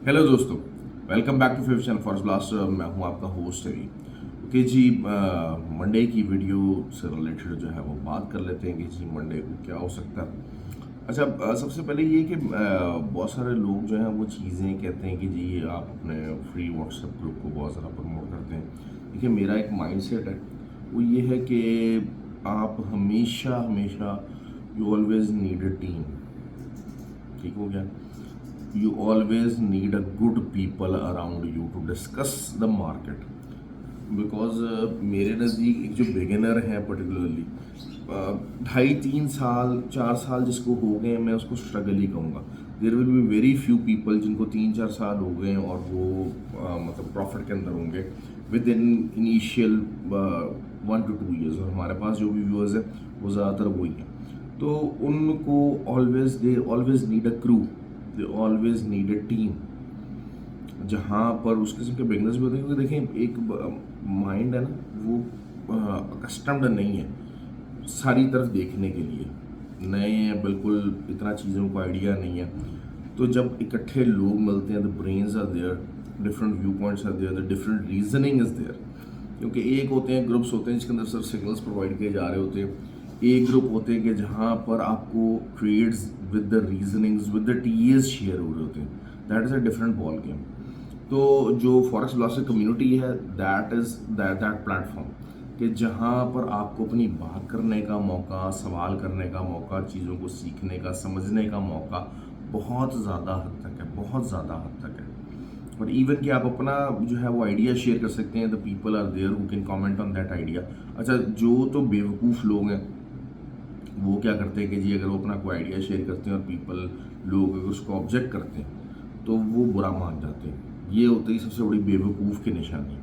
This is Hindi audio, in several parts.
हेलो दोस्तों, welcome back to fifth channel Forex Blaster. मैं हूं आपका होस्ट रवि। ओके जी, मंडे की वीडियो से रिलेटेड जो है वो बात कर लेते हैं कि जी मंडे को क्या हो सकता है। अच्छा, सबसे पहले ये कि बहुत सारे लोग जो हैं वो चीज़ें कहते हैं कि जी आप अपने फ्री व्हाट्सएप ग्रुप को बहुत ज़्यादा प्रमोट करते हैं। देखिए, मेरा एक माइंडसेट है, वो ये है कि आप हमेशा हमेशा you always need a team. ठीक हो गया? You always need a good people around you to discuss the market. Because मेरे नज़दीक एक जो बिगिनर है पर्टिकुलरली 2.5 3 साल 4 साल जिसको हो गए, मैं उसको स्ट्रगल ही कहूँगा। There will be very few people जिनको 3 4 साल हो गए और वो मतलब प्रॉफिट के अंदर होंगे with in initial 1 to 2 years। और हमारे पास जो भी व्यूअर्स हैं वो ज़्यादातर वही हैं। तो उनको they always need a crew, they always need a team, जहाँ पर उस किस्म के बिगनर्स भी होते हैं। क्योंकि देखें, एक माइंड है ना, वो कस्टम्ड नहीं है सारी तरफ देखने के लिए, नए हैं बिल्कुल, इतना चीज़ों को आइडिया नहीं है। तो जब इकट्ठे लोग मिलते हैं, the brains are there, different view points are there, the different reasoning is there. क्योंकि एक होते हैं ग्रुप्स होते हैं जिसके अंदर सिर्फ सिग्नल्स प्रोवाइड किए जा रहे होते हैं, एक ग्रुप होते हैं कि जहाँ पर आपको trades with the reasonings with the TS share हो रहे होते हैं। That is a different ball game. तो जो फॉरेक्स ब्लास्टर कम्युनिटी है, दैट इज़ दैट प्लेटफॉर्म कि जहाँ पर आपको अपनी बात करने का मौका, सवाल करने का मौका, चीज़ों को सीखने का, समझने का मौका बहुत ज़्यादा हद तक है, बहुत ज़्यादा हद तक है। और इवन कि आप अपना जो है वो आइडिया शेयर कर सकते हैं, the people are there who can comment on that idea. अच्छा, जो तो बेवकूफ़ लोग हैं वो क्या करते हैं कि जी अगर वो अपना कोई आइडिया शेयर करते हैं और पीपल लोग अगर उसको ऑब्जेक्ट करते हैं तो वो बुरा मान जाते हैं। ये होती है सबसे बड़ी बेवकूफ़ की निशानी।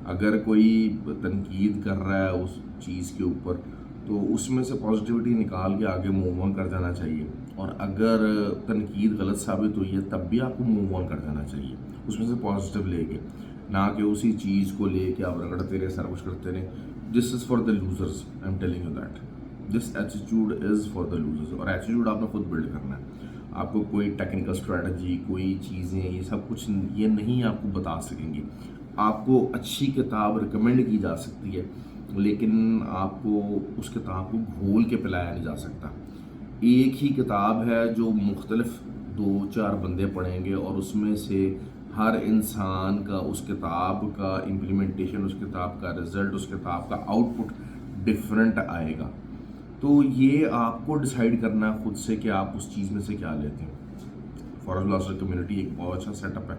अगर कोई तनकीद कर रहा है उस चीज़ के ऊपर, तो उसमें से पॉजिटिविटी निकाल के आगे मूव ऑन कर जाना चाहिए। और अगर तनकीद गलत साबित हुई है तब भी आपको मूव ऑन कर जाना चाहिए, उसमें से पॉजिटिव लेके, ना कि उसी चीज़ को लेके आप रगड़ते रहे, सारा कुछ करते रहे। This is for the losers, I am telling you that this attitude is for the losers. और एटीट्यूड आपने खुद बिल्ड करना है। आपको कोई टेक्निकल स्ट्रेटजी, कोई चीज़ें, ये सब कुछ ये नहीं आपको बता सकेंगे। आपको अच्छी किताब रिकमेंड की जा सकती है, लेकिन आपको उस किताब को घोल के पिलाया नहीं जा सकता। एक ही किताब है जो मुख्तलिफ 2 4 बंदे पढ़ेंगे और उसमें से हर इंसान का उस किताब का इम्प्लीमेंटेशन, उस किताब का रिजल्ट, उस किताब का आउटपुट डिफरेंट आएगा। तो ये आपको डिसाइड करना खुद से कि आप उस चीज़ में से क्या लेते हैं। फॉरेस्ट ब्लास्टर कम्युनिटी एक बहुत अच्छा सेटअप है,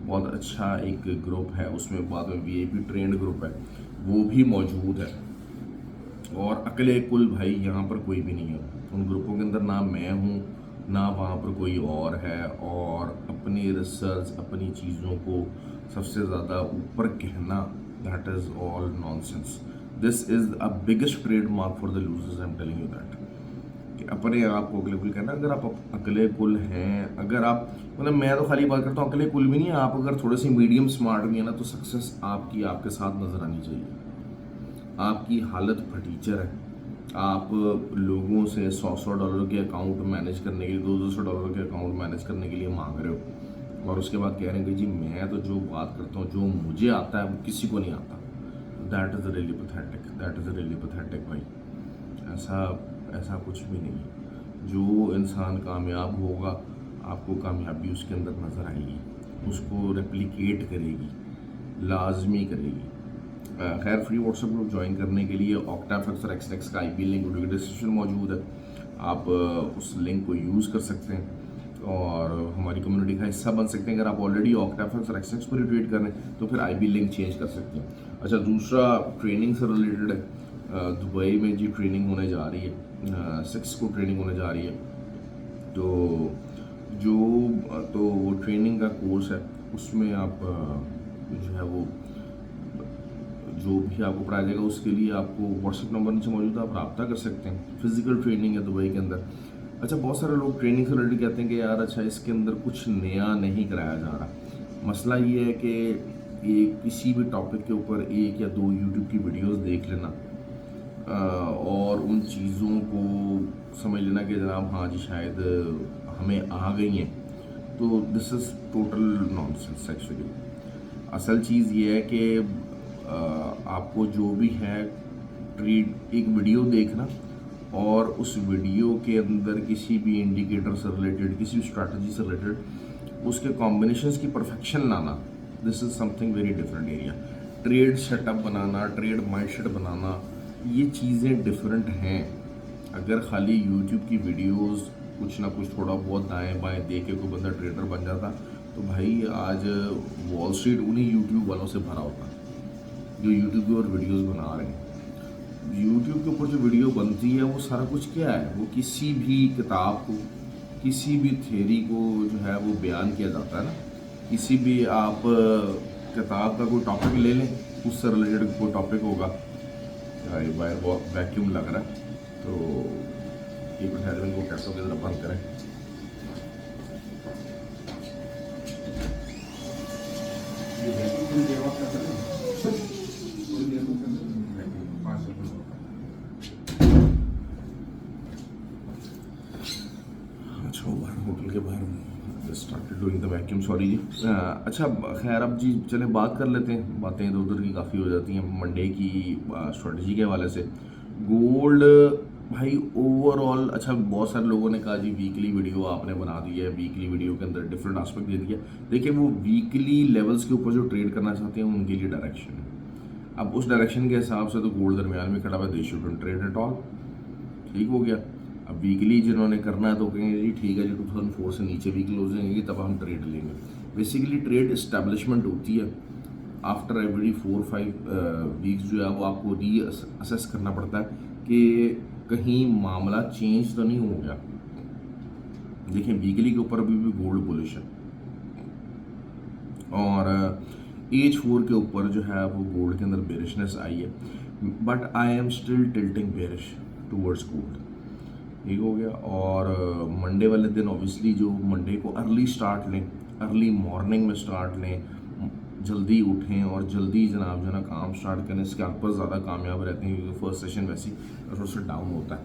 बहुत अच्छा एक ग्रुप है, उसमें बाद में वीआईपी ट्रेंड ग्रुप है, वो भी मौजूद है। और अकेले कुल भाई यहाँ पर कोई भी नहीं है उन ग्रुपों के अंदर, ना मैं हूँ ना वहाँ पर कोई और है। और अपनी रिसर्च, अपनी चीज़ों को सबसे ज़्यादा ऊपर कहना, that is all nonsense. This is a biggest trade mark for the losers, I am telling you that. कि अपने आप को अकेले कुल कहना। अगर आप अकेले कुल हैं, अगर आप मतलब, मैं तो खाली बात करता हूँ अकेले कुल भी नहीं है, आप अगर थोड़े से मीडियम स्मार्ट भी है ना, तो सक्सेस आपकी आपके साथ नज़र आनी चाहिए। आपकी हालत फटीचर है, आप लोगों से 100 100 डॉलर के अकाउंट मैनेज करने के लिए, 200 200 डॉलर के अकाउंट मैनेज करने के लिए मांग रहे हो, और उसके बाद कह रहे हैं कि जी मैं तो जो बात करता हूँ, जो मुझे आता है वो किसी को नहीं आता। That is really pathetic, that is really pathetic भाई। ऐसा ऐसा कुछ भी नहीं है। जो इंसान कामयाब होगा, आपको कामयाबी उसके अंदर नज़र आएगी, उसको रेप्लिकेट करेगी, लाजमी करेगी। खैर, फ्री व्हाट्सएप ग्रुप ज्वाइन करने के लिए ऑक्टाफ्लेक्स और एक्सटेक्स का आईपी लिंक वीडियो डिस्क्रिप्शन मौजूद है। आप उस लिंक को यूज़ कर सकते हैं और हमारी कम्युनिटी का हिस्सा बन सकते हैं। अगर आप ऑलरेडी ऑक्टाफ्लेक्स और एक्सटेक्स पर ट्रेड कर रहे हैं तो फिर आईपी लिंक चेंज कर सकते हैं। अच्छा, दूसरा ट्रेनिंग से रिलेटेड है। दुबई में जी ट्रेनिंग होने जा रही है, 6 को ट्रेनिंग होने जा रही है। तो जो तो वो ट्रेनिंग का कोर्स है, उसमें आप जो है वो जो भी आपको पढ़ाया जाएगा उसके लिए आपको व्हाट्सएप नंबर नीचे मौजूद है, आप रब्ता कर सकते हैं। फिजिकल ट्रेनिंग है दुबई के अंदर। अच्छा, बहुत सारे लोग ट्रेनिंग से रिलेटेड कहते हैं कि यार अच्छा इसके अंदर कुछ नया नहीं कराया जा रहा। मसला ये है कि एक किसी भी टॉपिक के ऊपर 1 या 2 यूट्यूब की वीडियोस देख लेना और उन चीज़ों को समझ लेना कि जनाब हाँ जी शायद हमें आ गई हैं, तो this is total nonsense actually. असल चीज़ ये है कि आपको जो भी है ट्रेड एक वीडियो देखना और उस वीडियो के अंदर किसी भी इंडिकेटर से रिलेटेड, किसी भी स्ट्रैटेजी से रिलेटेड उसके कॉम्बिनेशंस की परफेक्शन लाना, this is something very different area. Trade setup बनाना, ट्रेड माइंडसेट बनाना, ये चीज़ें डिफरेंट हैं। अगर खाली यूट्यूब की वीडियोस कुछ ना कुछ थोड़ा बहुत दाएं बाएं देख के कोई बंदा ट्रेडर बन जाता तो भाई आज वॉल स्ट्रीट उन्हीं यूट्यूब वालों से भरा होता जो यूट्यूब के ऊपर वीडियोस बना रहे हैं। यूट्यूब के ऊपर जो वीडियो बनती है वो सारा कुछ क्या है, वो किसी भी किताब को, किसी भी थ्योरी को जो है वो बयान किया जाता है ना। किसी भी आप किताब का कोई टॉपिक ले लें, उससे रिलेटेड कोई टॉपिक होगा। बाहर वैक्यूम लग रहा है तो एक मिनट हेडविन को कैसे की तरफ बंद करें। अच्छा वो बाहर होटल के बाहर started doing the vacuum, sorry ji. अच्छा खैर अब जी चले बात कर लेते हैं, बातें इधर उधर की काफ़ी हो जाती हैं मंडे की स्ट्रेटजी के हवाले से। गोल्ड भाई ओवरऑल अच्छा, बहुत सारे लोगों ने कहा जी वीकली वीडियो आपने बना दी है, वीकली वीडियो के अंदर डिफरेंट एस्पेक्ट दे दिया। देखिए वो वीकली लेवल्स के ऊपर जो ट्रेड करना चाहते हैं उनके लिए डायरेक्शन है। अब उस डायरेक्शन के हिसाब से तो गोल्ड दरमियान में खड़ा हुआ, दे शुडंट ट्रेड एट ऑल, ठीक हो गया। अब वीकली जिन्होंने करना है तो कहेंगे जी ठीक है जी 2004 से नीचे भी क्लोजिंग आएगी तब हम ट्रेड लेंगे। बेसिकली ट्रेड इस्टेब्लिशमेंट होती है आफ्टर एवरी 4-5 वीक्स जो है वो आपको री असेस करना पड़ता है कि कहीं मामला चेंज तो नहीं हो गया। देखिए वीकली के ऊपर अभी भी गोल्ड बुलिश है और एज 4 के ऊपर जो है वो गोल्ड के अंदर बेरिशनेस आई है, but I am still tilting bearish towards gold, ठीक हो गया। और मंडे वाले दिन ऑब्वियसली जो मंडे को अर्ली स्टार्ट लें, अर्ली मॉर्निंग में स्टार्ट लें, जल्दी उठें और जल्दी जनाब जो है ना काम स्टार्ट करें, स्कैल्पर ज़्यादा कामयाब रहते हैं क्योंकि फर्स्ट सेशन वैसे ही थोड़ा सा डाउन होता है।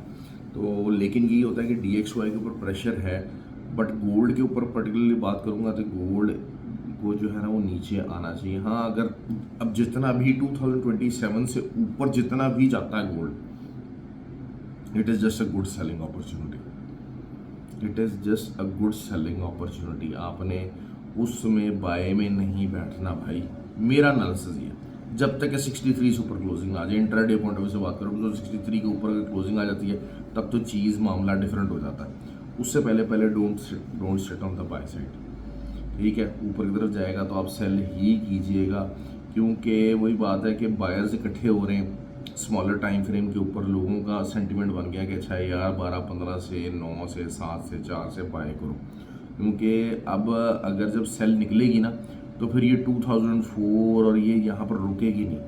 तो लेकिन ये होता है कि DXY के ऊपर प्रेशर है, बट गोल्ड के ऊपर पर्टिकुलरली बात करूँगा तो गोल्ड को जो है ना वो नीचे आना चाहिए। हाँ अगर अब जितना भी 2027 से ऊपर जितना भी जाता है gold, it is just a good selling opportunity, it is just a good selling opportunity. आपने उसमें बाय में नहीं बैठना भाई, मेरा एनालिसिस ये जब तक 63 से ऊपर क्लोजिंग आ जाए, इंट्राडे पॉइंट ऑफ व्यू से बात करूँ तो 63 के ऊपर अगर क्लोजिंग आ जाती है तब तो चीज़ मामला डिफरेंट हो जाता है। उससे पहले don't sit on the by side, ठीक है। ऊपर की तरफ जाएगा तो आप सेल ही कीजिएगा क्योंकि वही बात है कि बायर्स इकट्ठे हो रहे हैं स्मॉलर टाइम फ्रेम के ऊपर, लोगों का सेंटिमेंट बन गया कि अच्छा यार 12-15 से 9 से 7 से 4 से बाय करो, क्योंकि अब अगर जब सेल निकलेगी ना तो फिर ये 2004 और ये यहाँ पर रुकेगी नहीं,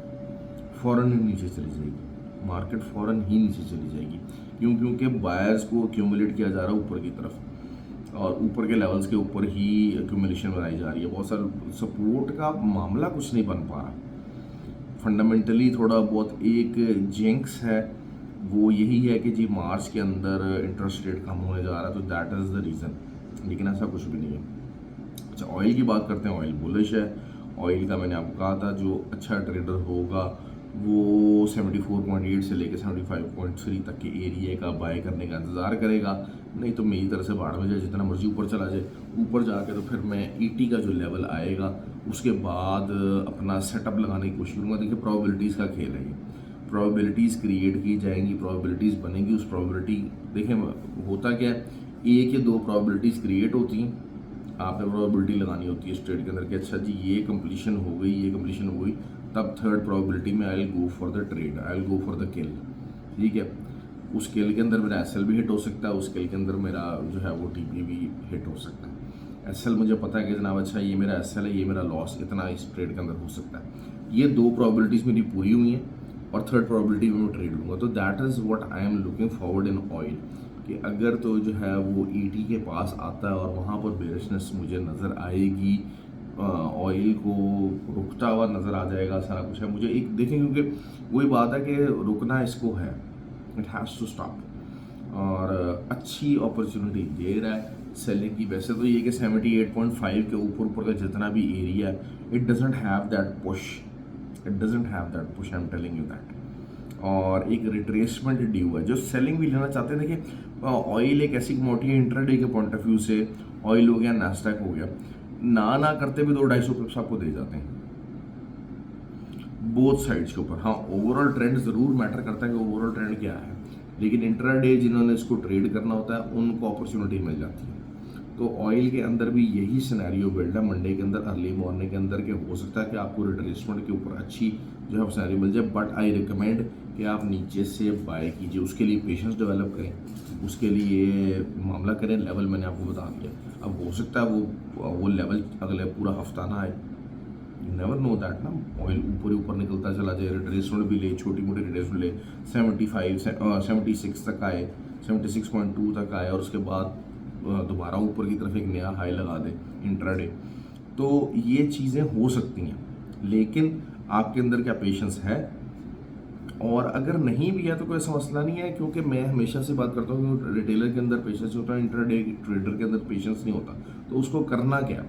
फ़ौरन ही नीचे चली जाएगी मार्केट, फ़ौरन ही नीचे चली जाएगी। क्योंकि बायर्स को एक्यूमुलेट किया जा रहा है ऊपर की तरफ और ऊपर के लेवल्स के ऊपर ही एक्यूमुलेशन बनाई जा रही है। बहुत सारा सपोर्ट का मामला कुछ नहीं बन पा रहा, फंडामेंटली थोड़ा बहुत एक जिंक्स है, वो यही है कि जी मार्च के अंदर इंटरेस्ट रेट कम होने जा रहा है तो दैट इज़ द रीज़न, लेकिन ऐसा कुछ भी नहीं है। अच्छा ऑयल की बात करते हैं, ऑयल बुलिश है। ऑयल का मैंने आपको कहा था जो अच्छा ट्रेडर होगा वो 74.8 से लेकर 75.3 तक के एरिया का बाय करने का इंतज़ार करेगा, नहीं तो मेरी तरह से बाढ़ में जाए, जितना मर्जी ऊपर चला जाए, ऊपर जाके तो फिर मैं ET का जो लेवल आएगा उसके बाद अपना सेटअप लगाने की कोशिश करूँगा। देखिए प्रोबेबिलिटीज़ का खेल है ये, प्रोबेबिलिटीज़ क्रिएट की जाएंगी, प्रोबेबिलिटीज़ बनेंगी। उस प्रोबेबिलिटी देखें होता क्या है, एक या दो प्रोबेबिलिटीज़ क्रिएट होती हैं, आपने प्रोबेबिलिटी लगानी होती है स्ट्रेट के अंदर कि अच्छा जी ये कंप्लीशन हो गई, ये कंप्लीशन हो गई, तब थर्ड प्रोबेबिलिटी में I will go for the trade, I will go for the किल, ठीक है। उस किल के अंदर मेरा SL भी हिट हो सकता है, उस किल के अंदर मेरा जो है वो TP भी हिट हो सकता है। SL मुझे पता है कि जनाब अच्छा ये मेरा SL है, ये मेरा लॉस इतना इस ट्रेड के अंदर हो सकता है। ये दो प्रोबेबिलिटीज़ मेरी पूरी हुई हैं और थर्ड प्रोबेबिलिटी में मैं ट्रेड लूँगा। तो that is what I am looking forward in oil कि अगर तो जो है वो ET के पास आता है और वहाँ पर बेरिशनेस मुझे नज़र आएगी, ऑयल को रुकता हुआ नज़र आ जाएगा, सारा कुछ है मुझे एक देखें, क्योंकि वही बात है कि रुकना इसको है, इट हैज़ टू स्टॉप और अच्छी अपॉर्चुनिटी दे रहा है। सेलिंग की। वैसे तो ये कि 78.5 के ऊपर ऊपर का जितना भी एरिया है, it doesn't have that push, it doesn't have that push, I am telling you that. और एक रिट्रेसमेंट ड्यू है जो सेलिंग भी लेना चाहते हैं। देखिए ऑयल एक ऐसी कमोडिटी है, इंट्राडे के पॉइंट ऑफ व्यू से ऑयल हो गया, नास्डैक हो गया, ना करते भी 200-250 पिप्स आपको दे जाते हैं बोथ साइड्स के ऊपर। हाँ, ओवरऑल ट्रेंड जरूर मैटर करता है कि ओवरऑल ट्रेंड क्या है, लेकिन इंट्राडे जिन्होंने इसको ट्रेड करना होता है उनको अपॉर्चुनिटी मिल जाती है। तो ऑयल के अंदर भी यही सिनेरियो बिल्ड है मंडे के अंदर, अर्ली मॉर्निंग के अंदर, के हो सकता है कि आपको रिट्रेसमेंट के ऊपर अच्छी जो है सिनेरियो मिल जाए, बट आई रिकमेंड कि आप नीचे से बाय कीजिए। उसके लिए पेशेंस डेवलप करें, उसके लिए मामला करें। लेवल मैंने आपको बता दिया, अब हो सकता है वो लेवल अगले पूरा हफ्ता ना आए, यू नेवर नो दैट ना। ऑयल ऊपर ही ऊपर निकलता चला जाए, रिट्रेसमेंट भी ले, छोटी मोटी रिट्रेसमेंट ले, 76 तक आए, 76.2 तक आए, और उसके बाद दोबारा ऊपर की तरफ एक नया हाई लगा दे इंट्राडे। तो ये चीज़ें हो सकती हैं, लेकिन आपके अंदर क्या पेशेंस है, और अगर नहीं भी है तो कोई ऐसा मसला नहीं है, क्योंकि मैं हमेशा से बात करता हूँ कि रिटेलर के अंदर पेशेंस होता है, इंट्राडे ट्रेडर के अंदर पेशेंस नहीं होता। तो उसको करना क्या,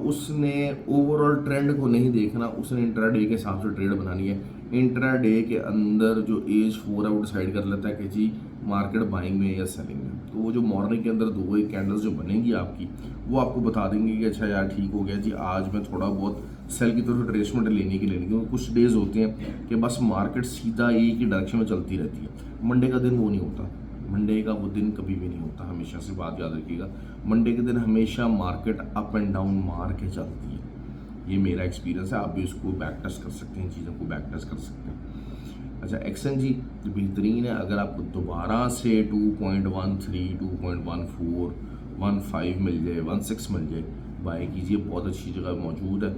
उसने ओवरऑल ट्रेंड को नहीं देखना, उसने इंट्राडे के हिसाब से ट्रेड बनानी है। इंट्राडे के अंदर जो एज 4 है वो डिसाइड कर लेता है कि जी मार्केट बाइंग में या सेलिंग में। तो वो जो मॉर्निंग के अंदर 2 एक कैंडल्स जो बनेंगी आपकी, वो आपको बता देंगे कि अच्छा यार ठीक हो गया जी, आज मैं थोड़ा बहुत सेल की तरफ ट्रेसमेंट लेने की लेनी, क्योंकि कुछ डेज होते हैं कि बस मार्केट सीधा एक ही डायरेक्शन में चलती रहती है। मंडे का दिन वो नहीं होता, मंडे का वो दिन कभी भी नहीं होता, हमेशा से बात याद रखिएगा। मंडे के दिन हमेशा मार्केट अप एंड डाउन मार के चलती है, ये मेरा एक्सपीरियंस है। आप भी उसको बैक टेस्ट कर सकते हैं, चीज़ों को बैक टेस्ट कर सकते हैं। अच्छा, एक्सएनजी बेहतरीन है। अगर आपको दोबारा से 2.13, 2.14, 15 मिल जाए, 16 मिल जाए, बाय कीजिए, बहुत अच्छी जगह मौजूद है।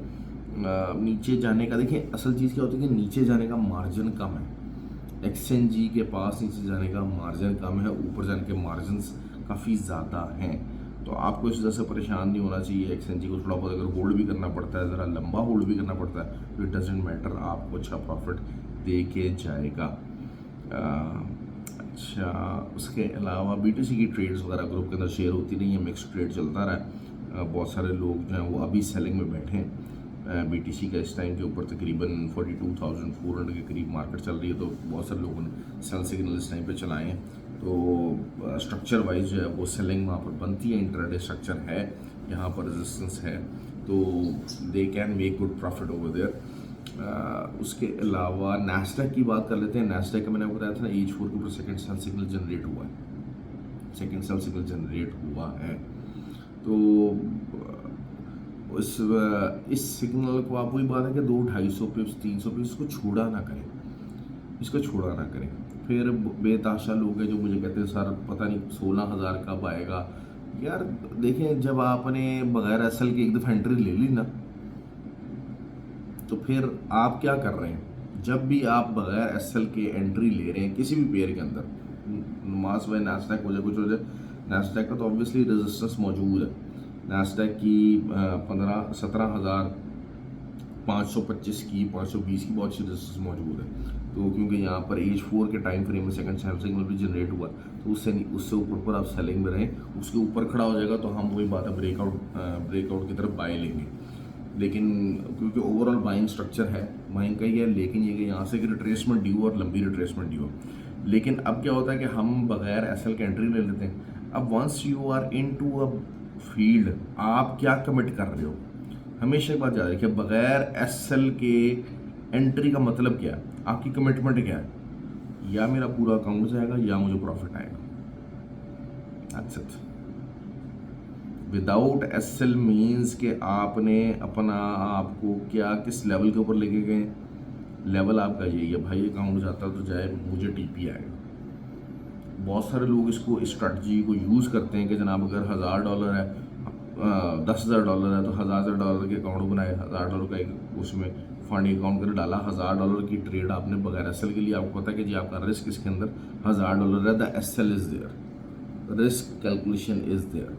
नीचे जाने का देखिए, असल चीज़ क्या होती है कि नीचे जाने का मार्जिन कम है, एक्सएनजी के पास नीचे जाने का मार्जिन कम है, ऊपर जाने के मार्जिन काफ़ी ज़्यादा हैं। तो आपको इस वजह से परेशान नहीं होना चाहिए। एक्सएनजी को थोड़ा बहुत अगर होल्ड भी करना पड़ता है, ज़रा लंबा होल्ड भी करना पड़ता है, तो इट डजेंट मैटर, आपको अच्छा प्रॉफिट दे के जाएगा। अच्छा, उसके अलावा BTC की ट्रेड्स वगैरह ग्रुप के अंदर शेयर होती नहीं है, मिक्स ट्रेड चलता रहा है। बहुत सारे लोग जो हैं वो अभी सेलिंग में बैठे हैं। BTC का इस टाइम के ऊपर तकरीबन 42,400 के करीब मार्केट चल रही है, तो बहुत सारे लोगों ने सेल सिग्नल इस टाइम पे चलाए हैं। तो स्ट्रक्चर वाइज जो है वो सेलिंग वहाँ पर बनती है, इंट्राडे स्ट्रक्चर है, यहाँ पर रेजिस्टेंस है, तो they can make good profit over there. उसके अलावा नैस्डैक की बात कर लेते हैं। नैस्डैक का मैंने आपको बताया था ना, H4 के ऊपर सेकंड सेल सिग्नल जनरेट हुआ है, सेकंड सेल सिग्नल जनरेट हुआ है। तो इस सिग्नल को, आप वही बात है कि 200-250 पिप्स, 300 पिप्स, इसको छोड़ा ना करें, इसको छोड़ा ना करें। फिर बेताशा लोग हैं जो मुझे कहते हैं सर पता नहीं 16,000 कब आएगा। यार देखें, जब आपने बगैर एसएल के एक दफ़ा एंट्री ले ली ना, तो फिर आप क्या कर रहे हैं, जब भी आप बगैर एसएल के एंट्री ले रहे हैं किसी भी पेयर के अंदर, मास व नैस्डैक हो जाए, कुछ हो जाए, नैस्डैक का तो ऑब्वियसली रेजिस्टेंस मौजूद है। नैस्डैक की 17,525 की, 520 की बहुत सी रेजिस्टेंस मौजूद है। तो क्योंकि यहाँ पर H4 के टाइम फ्रेम में सेकंड सेल सिग्नल भी जनरेट हुआ, तो उससे ऊपर आप सेलिंग में रहें। उसके ऊपर खड़ा हो जाएगा तो हम वही बात है, ब्रेकआउट की तरफ बाय लेंगे। लेकिन क्योंकि ओवरऑल बाइंग स्ट्रक्चर है, बाइंग का ही है, लेकिन ये कि यहाँ से कि रिट्रेसमेंट ड्यू और लंबी रिट्रेसमेंट ड्यू। लेकिन अब क्या होता है कि हम बगैर एसएल के एंट्री ले लेते हैं। अब वंस यू आर इन टू अ फील्ड, आप क्या कमिट कर रहे हो, हमेशा एक बात याद रखिए, बगैर एसएल के एंट्री का मतलब क्या है, आपकी कमिटमेंट क्या है, या मेरा पूरा अकाउंट जाएगा या मुझे प्रॉफिट आएगा, that's it. Without SL means कि आपने अपना आपको क्या किस लेवल के ऊपर लेके गए, लेवल आपका यही है भाई, अकाउंट जाता तो जाए, मुझे टीपी आएगा। बहुत सारे लोग इसको स्ट्रैटेजी को यूज़ करते हैं कि जनाब अगर $1,000 है, $10,000 है, तो $1,000 के अकाउंट बनाए, $1,000 का एक उसमें फंड अकाउंट कर डाला, $1,000 की ट्रेड आपने बगैर एसएल के लिए, आपको पता है कि जी आपका रिस्क इसके अंदर $1,000 है, the SL is there, risk calculation is there.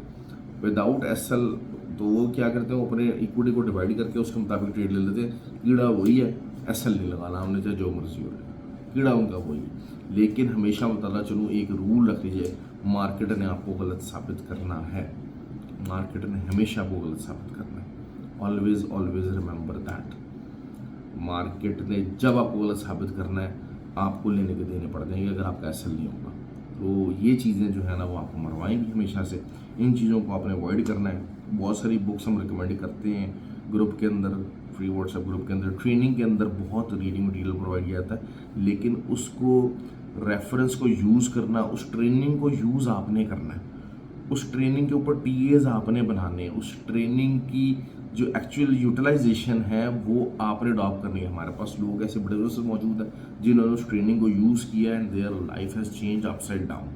Without SL तो वो क्या करते हैं, वो अपने इक्विटी को डिवाइड करके उसके मुताबिक ट्रेड ले लेते हैं। कीड़ा वही है, एसएल नहीं लगाना हमने, चाहे जो मर्जी हो जाए, कीड़ा उनका वही है। लेकिन हमेशा बताना चलूँ, एक रूल रख लीजिए, मार्केट ने आपको गलत साबित करना है, मार्केट ने हमेशा आपको गलत साबित करना है। Always always remember that. Market ने जब आपको गलत साबित करना है, आपको लेने के देने पड़ जाएंगे अगर आपका एसल नहीं होगा। तो ये चीज़ें जो है ना वो आपको मरवाएंगी हमेशा से। इन चीज़ों को आपने अवॉइड करना है। बहुत सारी बुक्स हम रिकमेंड करते हैं ग्रुप के अंदर, फ्री व्हाट्सएप ग्रुप के अंदर, ट्रेनिंग के अंदर बहुत रीडिंग मटेरियल प्रोवाइड किया जाता है, लेकिन उसको रेफरेंस को यूज़ करना, उस ट्रेनिंग को यूज़ आपने करना है, उस ट्रेनिंग के ऊपर टीएज आपने बनाने हैं, उस ट्रेनिंग की जो एक्चुअल यूटिलाइजेशन है वो आपने अडॉप्ट करनी है। हमारे पास लोग ऐसे बड़े बड़े मौजूद हैं जिन्होंने उस ट्रेनिंग को यूज़ किया and their life has change upside down.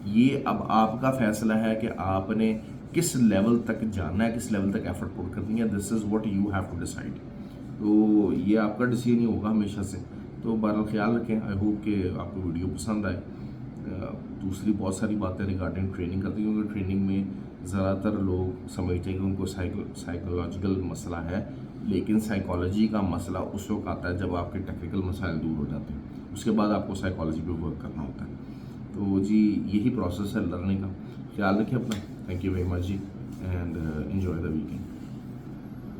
ये अब आपका फैसला है कि आपने किस लेवल तक जाना है, किस लेवल तक एफर्ट पुट करनी है। This is what you have to decide. तो ये आपका डिसीजन ही होगा हमेशा से। तो बहरहाल ख्याल रखें। आई होप कि आपको वीडियो पसंद आए। दूसरी बहुत सारी बातें रिगार्डिंग ट्रेनिंग करती हैं, क्योंकि ट्रेनिंग में ज़्यादातर लोग समझते हैं कि उनको साइकोलॉजिकल मसला है, लेकिन साइकोलॉजी का मसला उस वक्त आता है जब आपके टेक्निकल मसाइल दूर हो जाते हैं। उसके बाद आपको साइकोलॉजी पे वर्क करना होता है। तो जी यही प्रोसेस है लर्निंग का। ख्याल रखिए अपना। थैंक यू वेरी मच जी, एंड एंजॉय द वीकेंड।